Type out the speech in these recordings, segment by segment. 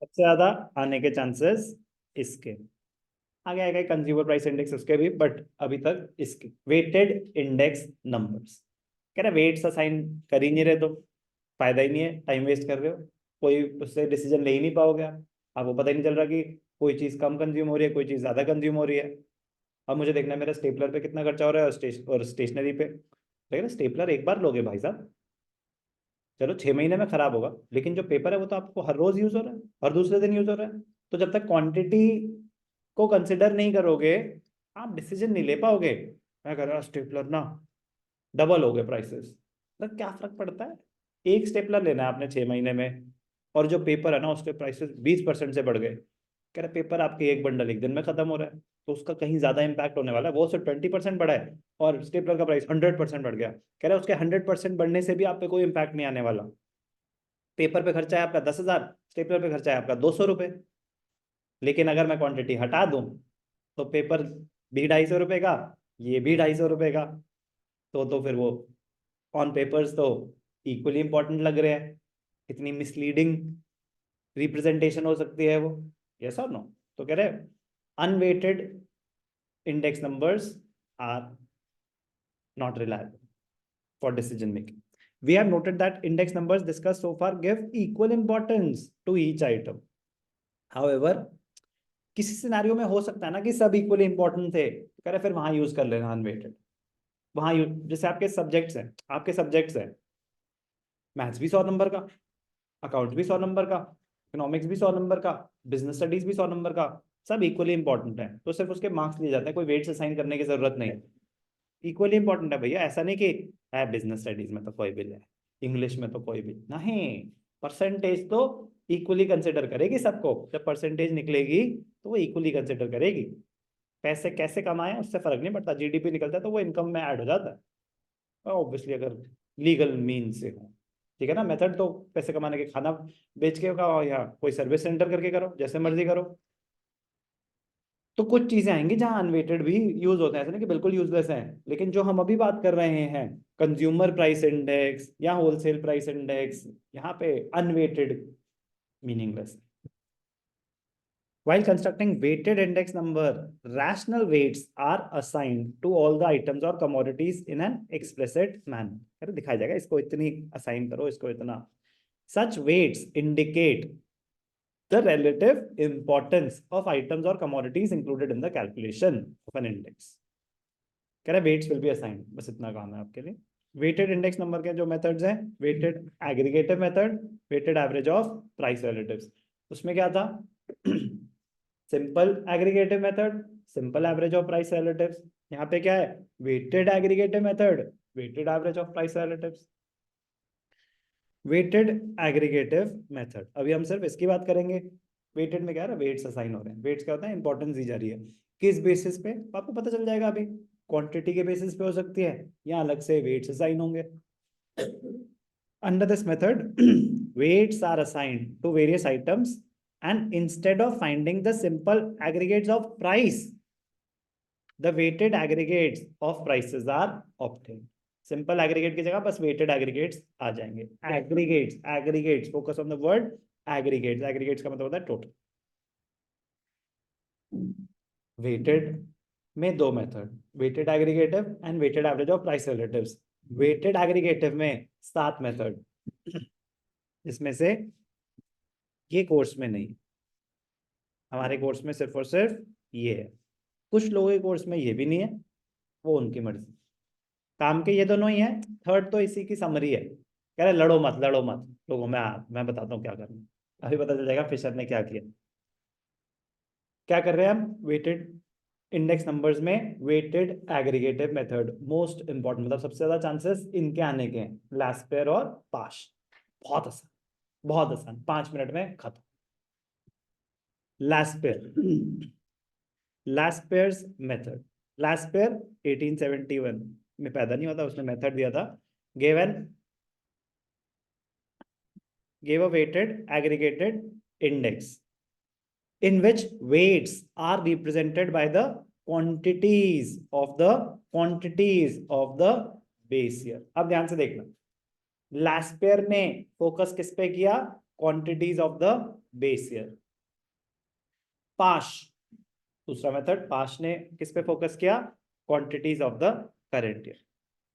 सबसे ज्यादा आने के चांसेस इसके। आगे आएगा कंज्यूमर प्राइस इंडेक्स उसके भी, बट अभी तक इसके वेटेड इंडेक्स नंबर्स। कह रहे वेट्स असाइन कर ही नहीं रहे तो फायदा ही नहीं है, टाइम वेस्ट कर रहे हो, कोई उससे डिसीजन ले ही नहीं पाओगे आप। आपको पता ही नहीं चल रहा कि कोई चीज कम कंज्यूम हो रही है, कोई चीज ज्यादा कंज्यूम हो रही है। अब मुझे देखना है मेरा स्टेपलर पे कितना खर्चा हो रहा है और स्टेशनरी पे। लेकिन स्टेपलर एक बार लोगे भाई साहब, चलो 6 महीने में खराब होगा, लेकिन जो पेपर है वो तो आपको हर रोज यूज हो रहा है, हर दूसरे दिन यूज हो रहा है। तो जब तक क्वांटिटी को कंसिडर नहीं करोगे, आप डिसीजन नहीं ले पाओगे। मैं कह रहा स्टेपलर ना डबल हो गए प्राइसेस, तो क्या फर्क पड़ता है? एक स्टेपलर लेना है आपने 6 महीने में, और जो पेपर है ना उसके प्राइसेस 20% से बढ़ गए। कह रहे पेपर आपके एक बंडल एक दिन में खत्म हो रहा है, तो उसका कहीं ज्यादा इंपैक्ट होने वाला है। वो सिर्फ 20% बढ़ा है और स्टेपलर का प्राइस 100% बढ़ गया। कह रहे उसके 100% बढ़ने से भी आप पे कोई इंपैक्ट नहीं आने वाला। पेपर पे खर्चा है आपका 10,000, स्टेपलर पे खर्चा है आपका 200 रुपये। लेकिन अगर मैं क्वांटिटी हटा दूं तो पेपर भी 250 रुपये का, ये भी 250 रुपये का। तो फिर वो ऑन पेपर्स तो इक्वली इंपॉर्टेंट लग रहे हैं। कितनी मिसलीडिंग रिप्रेजेंटेशन हो सकती है वो, यस और नो? तो कह रहे unweighted index numbers are not reliable for decision making. We have noted that index numbers discussed so far give equal importance to each item. However, किसी सिनेरियो में हो सकता है ना कि सब इक्वली इंपॉर्टेंट थे, तो कह रहे फिर वहां यूज कर लेना अनवेटेड। वहां जैसे आपके सब्जेक्ट्स हैं, मैथ्स भी 100 नंबर का, अकाउंट्स भी 100 नंबर का, इकोनॉमिक्स भी 100 नंबर का, बिजनेस स्टडीज भी 100 नंबर का। सब इक्वली इंपॉर्टेंट है, तो सिर्फ उसके मार्क्स लिए जाते हैं, कोई वेट्स असाइन करने की जरूरत नहीं। इक्वली इंपॉर्टेंट है भैया, ऐसा नहीं कि है बिजनेस स्टडीज में तो कोई भी ले, इंग्लिश में तो कोई भी नहीं। परसेंटेज तो इक्वली कंसिडर करेगी सबको, जब परसेंटेज निकलेगी तो वो इक्वली कंसिडर करेगी। पैसे कैसे कमाए उससे फर्क नहीं पड़ता, जीडीपी निकलता है तो वो इनकम में ऐड हो जाता है ऑब्वियसली, अगर लीगल मीन से हो। ठीक है ना? मेथड तो पैसे कमाने के, खाना बेच के का या कोई सर्विस सेंटर करके करो, जैसे मर्जी करो। तो कुछ चीजें आएंगी जहां अनवेटेड भी यूज होते हैं, ऐसा नहीं कि बिल्कुल यूजलेस हैं। लेकिन जो हम अभी बात कर रहे हैं, कंज्यूमर प्राइस इंडेक्स या होलसेल प्राइस इंडेक्स, यहाँ पे unweighted meaningless. While constructing weighted index number, rational weights are assigned to all the items or commodities in an explicit manner. अरे दिखाया जाएगा, इसको इतनी असाइन करो, इसको इतना। Such weights indicate the relative importance of items or commodities included in the calculation of an index. कह रहा है weights will be assigned, बस इतना काम है आपके लिए। वेटेड इंडेक्स नंबर के जो मेथड्स हैं, weighted aggregative method, weighted average of price relatives. उसमें क्या था? Simple aggregative method, simple average of price relatives. यहाँ पे क्या है? Weighted aggregative method, weighted average of price relatives. Weighted aggregative method, अभी हम सिर्फ इसकी बात करेंगे। वेटेड में क्या है? वेट्स असाइन हो रहे हैं। वेट्स क्या होता है? इंपॉर्टेंस दी जा रही है। किस बेसिस पे? आपको पता चल जाएगा अभी। क्वांटिटी के बेसिस पे हो सकती है, या अलग से वेट्स असाइन होंगे। Under this method, weights are assigned to various items, and instead of finding the simple aggregates of price, the weighted aggregates of prices are obtained. Simple aggregate की जगह बस वेटेड एग्रीगेट्स आ जाएंगे। Aggregates, aggregates, focus on the word aggregates. Aggregates का मतलब होता है total. Weighted में दो method, weighted aggregative and weighted average of price relatives. Weighted aggregative में 7 मेथड, इसमें से ये कोर्स में नहीं, हमारे कोर्स में सिर्फ और सिर्फ ये है। कुछ लोगों के कोर्स में ये भी नहीं है, वो उनकी मर्जी। काम के ये दोनों ही है, थर्ड तो इसी की समरी है। कह रहे लड़ो मत, लड़ो मत लोगों में, मैं बताता हूँ क्या करना। अभी पता चल जाएगा फिशर ने क्या किया। क्या कर रहे हैं हम? वेटेड इंडेक्स नंबर्स में weighted aggregative method most important, मतलब सबसे ज्यादा चांसेस इनके आने के हैं, लास्पेयर और पाश। बहुत आसान, बहुत आसान, 5 मिनट में खत्म। लास्पेयर, लास्पेयर्स मेथड। लास्पेयर 1871 में पैदा नहीं होता, उसने मेथड दिया था। gave a weighted aggregated index in which weights are represented by the quantities of the base year. अब ध्यान से देखना, लास्पेयर ने फोकस किस पे किया? Quantities of the base year. पाश, दूसरा मेथड, पाश ने किस पे फोकस किया? Quantities of the current year.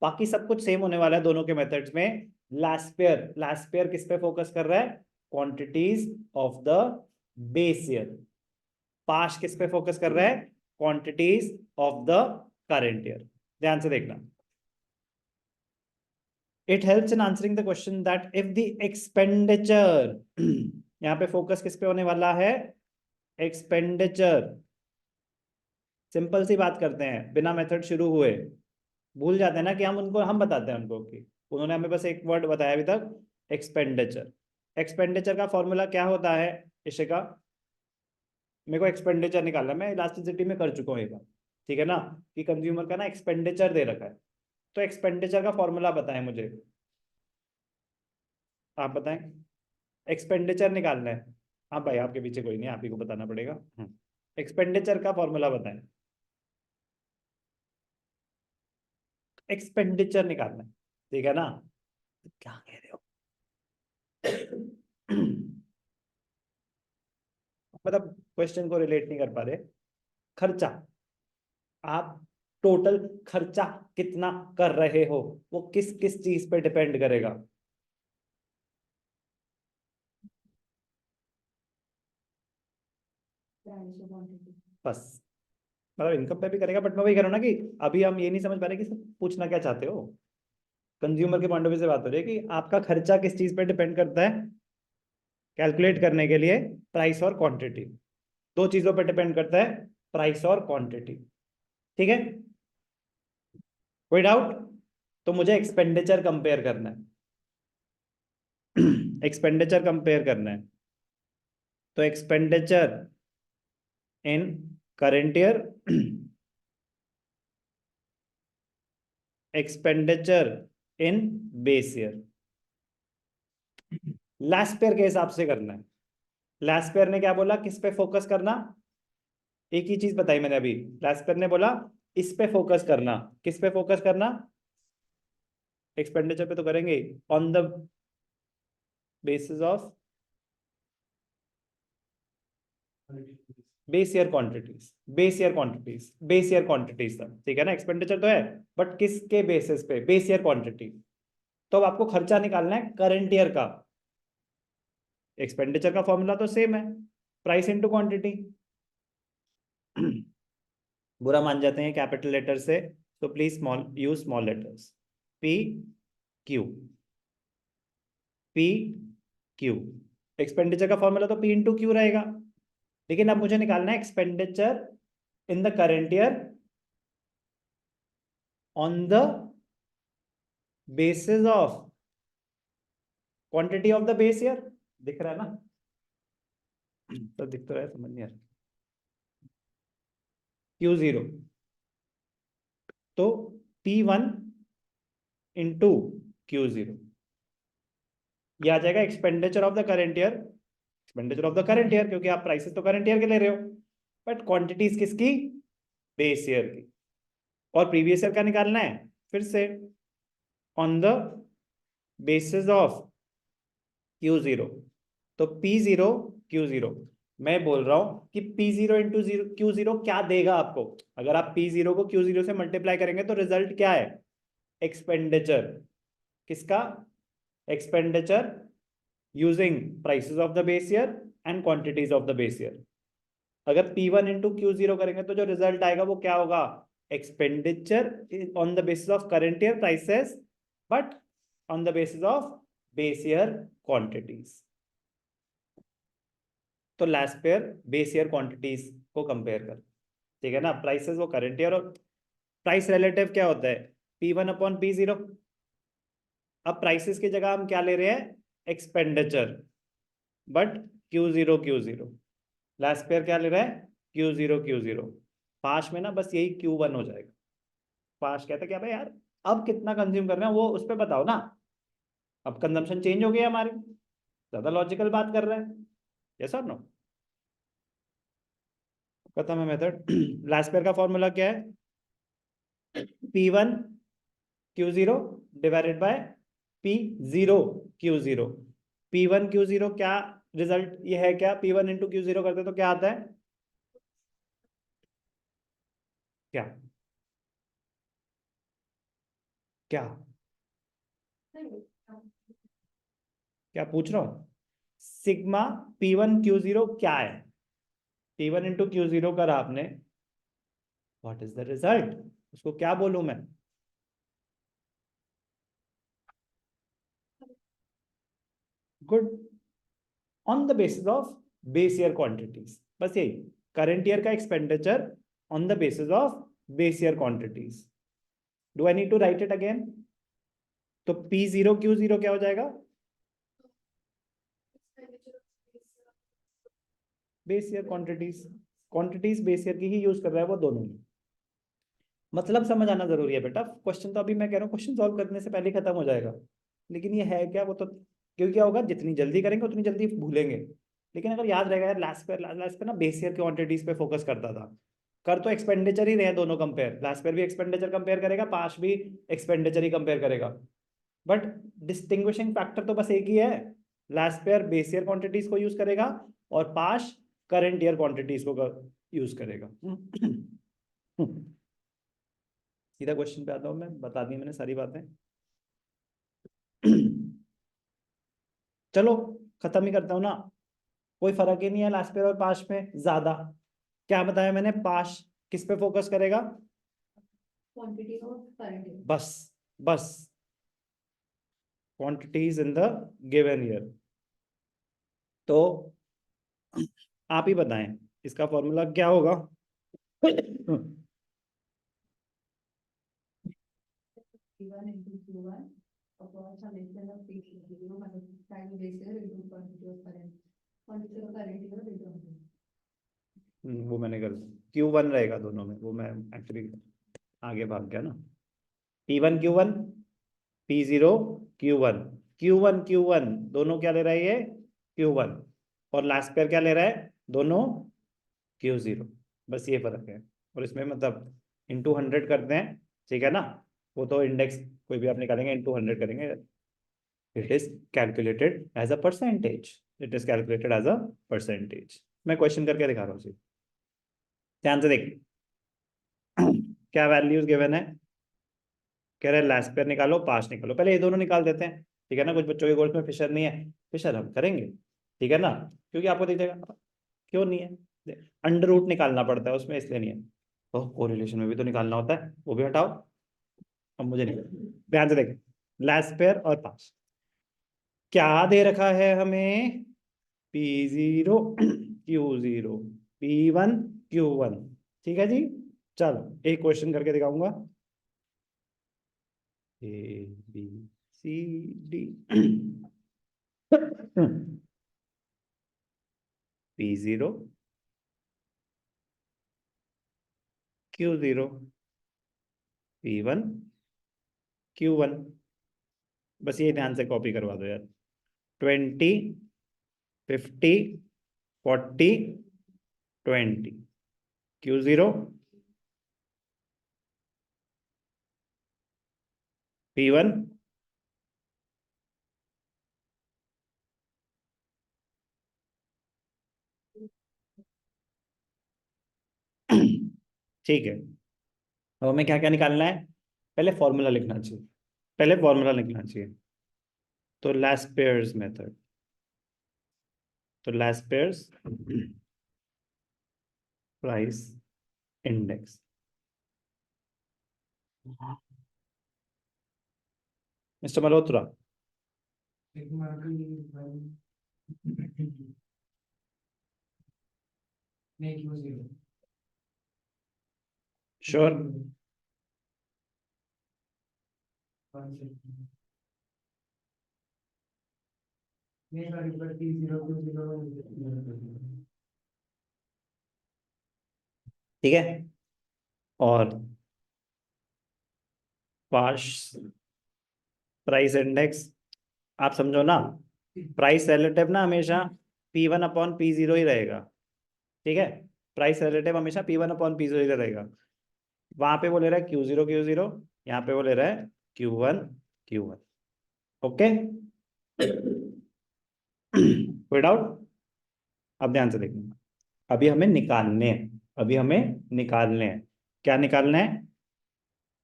बाकी सब कुछ सेम होने वाला है दोनों के मेथड्स में। लास्पेयर किस पे फोकस कर रहा है? Quantities of the base year. पाश किस पे फोकस कर रहा है? Quantities of the current year. ध्यान से देखना। It helps in answering the question that if the expenditure, यहां पे फोकस किस पे होने वाला है? एक्सपेंडिचर। सिंपल सी बात करते हैं, बिना मेथड शुरू हुए भूल जाते हैं ना कि हम बताते हैं उनको कि उन्होंने हमें बस एक वर्ड बताया अभी तक, एक्सपेंडिचर। एक्सपेंडिचर का फॉर्मूला क्या होता है इशिका? मेरे को एक्सपेंडिचर निकालना, मैं इलास्टिसिटी में कर चुका हूँ एक बार, ठीक है ना, कि कंज्यूमर का ना एक्सपेंडिचर दे रखा है, तो एक्सपेंडिचर का फॉर्मूला बताएं मुझे, आप बताएं। एक्सपेंडिचर निकालना है। हाँ भाई, आपके पीछे कोई नहीं, आप ही को बताना पड़ेगा। एक्सपेंडिचर का फॉर्मूला बताएं। एक्सपेंडिचर निकालना है, ठीक है ना? क्या कह रहे हो? मतलब क्वेश्चन को रिलेट नहीं कर पा रहे। खर्चा, आप टोटल खर्चा कितना कर रहे हो, वो किस किस चीज पे डिपेंड करेगा? बस, मतलब इनकम पे भी करेगा, बट मैं वही कह रहा हूँ ना कि अभी हम ये नहीं समझ पा रहे कि सब पूछना क्या चाहते हो। कंज्यूमर के पॉइंट ऑफ व्यू से बात हो रही है कि आपका खर्चा किस चीज पे डिपेंड करता है कैलकुलेट करने के लिए? प्राइस और क्वांटिटी, दो चीजों पे डिपेंड करता है, प्राइस और क्वांटिटी। ठीक है, कोई डाउट? तो मुझे एक्सपेंडिचर कंपेयर करना है। एक्सपेंडिचर कंपेयर करना है, तो expenditure in current year, expenditure in base year. Last pair के हिसाब से करना है। लास्ट पेयर ने क्या बोला, किस पे फोकस करना? एक ही चीज बताई मैंने अभी। लास्ट पेयर ने बोला इस पे फोकस करना। किस पे फोकस करना? एक्सपेंडिचर पे तो करेंगे, on the basis of base year quantities, base year quantities, base year quantities तक, ठीक है ना? एक्सपेंडिचर तो है, बट किसके बेसिस पे? Base year quantity. तो अब आपको खर्चा निकालना है करंट ईयर का। एक्सपेंडिचर का फॉर्मूला तो सेम है, प्राइस इनटू क्वांटिटी। बुरा मान जाते हैं कैपिटल लेटर से, तो please small use small letters. P Q, P Q. Expenditure का फॉर्मूला तो पी इंटू क्यू रहेगा, लेकिन अब मुझे निकालना है expenditure in the current year on the basis of quantity of the base year. दिख रहा है ना? तो दिख तो रहा है, समझ नहीं आ रहा। Q0, तो P1 इंटू Q0, ये आ जाएगा expenditure of the current year. Expenditure of the current year, क्योंकि आप प्राइसेस तो करेंट ईयर के ले रहे हो, बट क्वांटिटीज किसकी? बेस ईयर की। और प्रीवियस ईयर का निकालना है फिर से, on the basis of Q0, तो P0 Q0। मैं बोल रहा हूं कि P0 इंटू Q0 क्या देगा आपको? अगर आप P0 को Q0 से मल्टीप्लाई करेंगे तो रिजल्ट क्या है? एक्सपेंडिचर। किसका? Expenditure using prices of the base year and quantities of the base year. अगर P1 इंटू Q0 करेंगे तो जो रिजल्ट आएगा वो क्या होगा? Expenditure on the basis of current year prices, but on the basis of base year quantities. तो last pair base year quantities को कंपेयर कर, ठीक है ना? प्राइसेस वो करेंट ईयर, और प्राइस रिलेटिव क्या होता है? P1 upon P0। अब प्राइसेस की जगह हम क्या ले रहे हैं? Expenditure, but Q0 last pair क्या ले रहा है? Q0। पास में ना बस यही Q1 हो जाएगा। पास कहता क्या भाई यार, अब कितना कंज्यूम कर रहे हैं वो उस पर बताओ ना। अब कंजम्पशन चेंज हो गया हमारी, ज्यादा लॉजिकल बात कर रहे हैं। यस और नो? खत्म है मेथड। लास्ट पेयर का फॉर्मूला क्या है? P1 Q0 divided by P0 Q0। P1 Q0 क्या रिजल्ट ये है क्या? P1 × Q0 करते तो क्या आता है? क्या क्या क्या पूछ रहा हूं? सिग्मा P1 Q0 क्या है? P1 × Q0 करा आपने, व्हाट इज द रिजल्ट? उसको क्या बोलूं मैं? Good, on the basis of base year quantities, बस यही, करंट ईयर का expenditure on the basis of base year quantities. Do I need to write it again? तो P0 Q0 क्या हो जाएगा? Base year quantities, quantities base year की ही use कर रहा है वो दोनों में। मतलब समझ आना जरूरी है बेटा, क्वेश्चन तो अभी मैं कह रहा हूँ क्वेश्चन सॉल्व करने से पहले खत्म हो जाएगा, लेकिन ये है क्या वो तो, क्योंकि क्या होगा जितनी जल्दी करेंगे उतनी जल्दी भूलेंगे। लेकिन अगर याद रहेगा यार, लास्ट पे ना बेस ईयर क्वांटिटीज पे फोकस करता था, कर तो एक्सपेंडिचर ही रहे दोनों कंपेयर, लास्ट पेयर भी एक्सपेंडिचर कंपेयर करेगा, पास भी एक्सपेंडिचर ही कंपेयर करेगा, बट डिस्टिंग्विशिंग फैक्टर तो बस एक ही है, last pair base year quantities को यूज करेगा और पास करंट ईयर क्वांटिटीज को यूज करेगा। सीधा क्वेश्चन पे आता हूँ मैं, बता दी मैंने सारी बातें। चलो खत्म ही करता हूँ ना, कोई फर्क ही नहीं है लास्ट पेयर और पास में ज्यादा। क्या बताया मैंने? पास किस पे फोकस करेगा? क्वांटिटी और करंट ईयर, बस बस, quantities in the given year. तो आप ही बताएं इसका फॉर्मूला क्या होगा? P1 into Q1 upon summation of P0 minus time base year into quantity of current, quantity of current year into 100। वो मैंने कर Q1 रहेगा दोनों में, वो मैं एक्चुअली आगे भाग गया ना। P1 Q1, P0 Q1, Q1 Q1 दोनों क्या ले रहा है ये? Q1, और लास्ट पेयर क्या ले रहा है? दोनों Q0, बस ये फर्क है। और इसमें मतलब इंटू 100 करते हैं, ठीक है ना, वो तो इंडेक्स कोई भी आप निकालेंगे इंटू 100 करेंगे, it is calculated as a percentage, it is calculated as a percentage. मैं क्वेश्चन करके दिखा रहा हूँ, ध्यान से देख। क्या वैल्यूज गिवन है? कह रहे हैं लास्ट पेयर निकालो, पास निकालो, पहले ये दोनों निकाल देते हैं, ठीक है ना, कुछ बच्चों के कोर्स में फिशर नहीं है, फिशर हम करेंगे, ठीक है ना, क्योंकि आपको दिख जाएगा क्यों नहीं है, अंडर रूट निकालना पड़ता है उसमें, इसलिए नहीं है। तो कोरिलेशन में भी तो निकालना होता है, वो भी हटाओ, अब मुझे नहीं, ध्यान से देखें, लास्ट पेयर और पास क्या दे रखा है हमें? P0 Q0, P1 Q1, ठीक है जी। चलो एक क्वेश्चन करके दिखाऊंगा, ABCD। P0 Q0, P1 Q1, बस ये ध्यान से कॉपी करवा दो यार, 20 50 40 20, Q0 P1, ठीक है। अब हमें क्या क्या निकालना है? पहले फॉर्मूला लिखना चाहिए, पहले फॉर्मूला लिखना चाहिए। तो लास्ट पेयर्स मेथड, तो last pairs price index, mister Malhotra, sure? ठीक है, और पार्श प्राइस इंडेक्स, आप समझो ना, प्राइस रिलेटिव ना हमेशा P1/P0 ही रहेगा, ठीक है, प्राइस रिलेटिव हमेशा P1/P0 ही रहेगा। वहां पे वो ले रहा है Q0 Q0, यहाँ पे वो ले रहा है Q1 Q1, ओके। कोई डाउट? अब ध्यान से देखना, अभी हमें निकालने हैं, अभी हमें निकालने हैं। क्या निकालना है?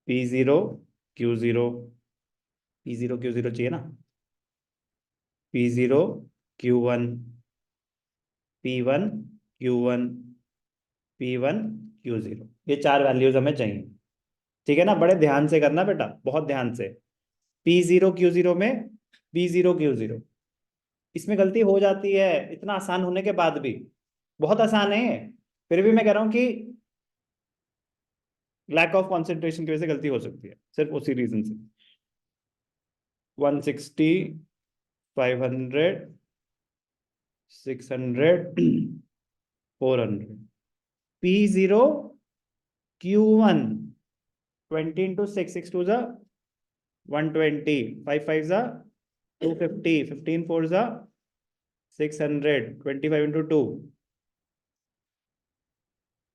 P0 Q0, P0 Q0 चाहिए ना, P0 Q1, P1 Q1, P1 Q0, ये चार वैल्यूज हमें चाहिए। ठीक है ना, बड़े ध्यान से करना बेटा, बहुत ध्यान से। P0 Q0 में P0 Q0, इसमें गलती हो जाती है इतना आसान होने के बाद भी, बहुत आसान है, फिर भी मैं कह रहा हूं कि लैक ऑफ कॉन्सेंट्रेशन की वजह से गलती हो सकती है, सिर्फ उसी रीजन से। 160, 500, 600, 400, P0 Q1, 20 into 6, 6 2 जा 120, 5 5 जा 250, 15 4 जा 600, 25 into 2,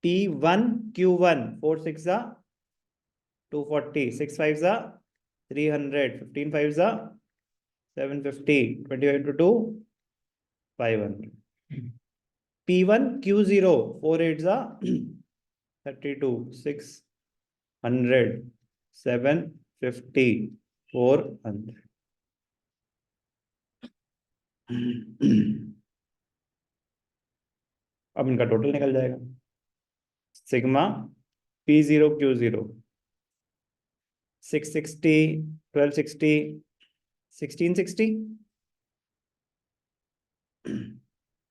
P1 Q1, 4 6 जा 240, 6 5 जा 300, 15 5 जा 750, 25 into 2, 500. P1 Q0, 4 8 जा 32, 600, 750, 400. अब इनका टोटल निकल जाएगा। Sigma P0 Q0 660, 1260, 1660,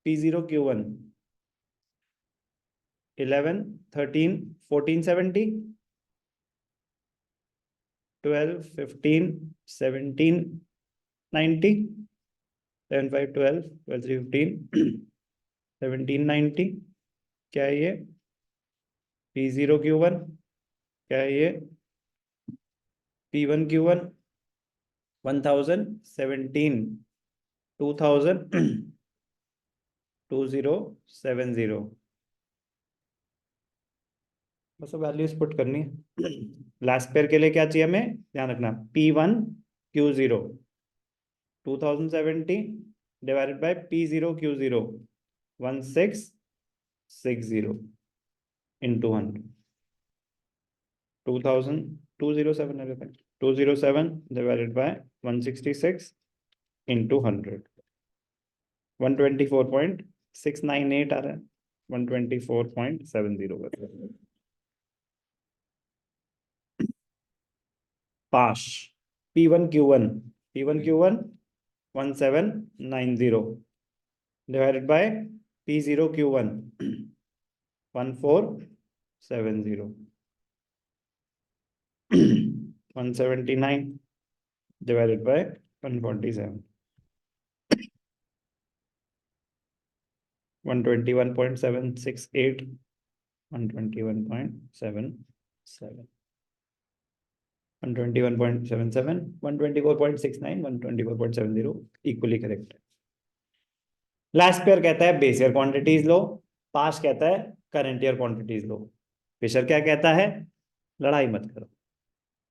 P0 Q1 11, 13, 1470, 12, 15, 17, 90, 7 5 12, 12 3 15, 1790, क्या है ये? P0 Q1, क्या है ये? P1 Q1 1017, 2000, 2070, बस वैल्यूज पुट करनी है। लास्ट पेयर के लिए क्या चाहिए हमें, ध्यान रखना, P1 Q0 2070 divided by P0 Q0 1660 into 100, 207 divided by 166 into 100, 124.698 आ रहा है, 124.70 पाश। P1 Q1 1790 divided by P0 Q1 1470, 179 divided by 147, 121.768, 121.77, 121.77, 124.69, 124.70 equally correct. Last pair कहता है बेस ईयर क्वांटिटीज लो, पास कहता है करंट ईयर क्वांटिटीज लो, फिशर क्या कहता है, लड़ाई मत करो।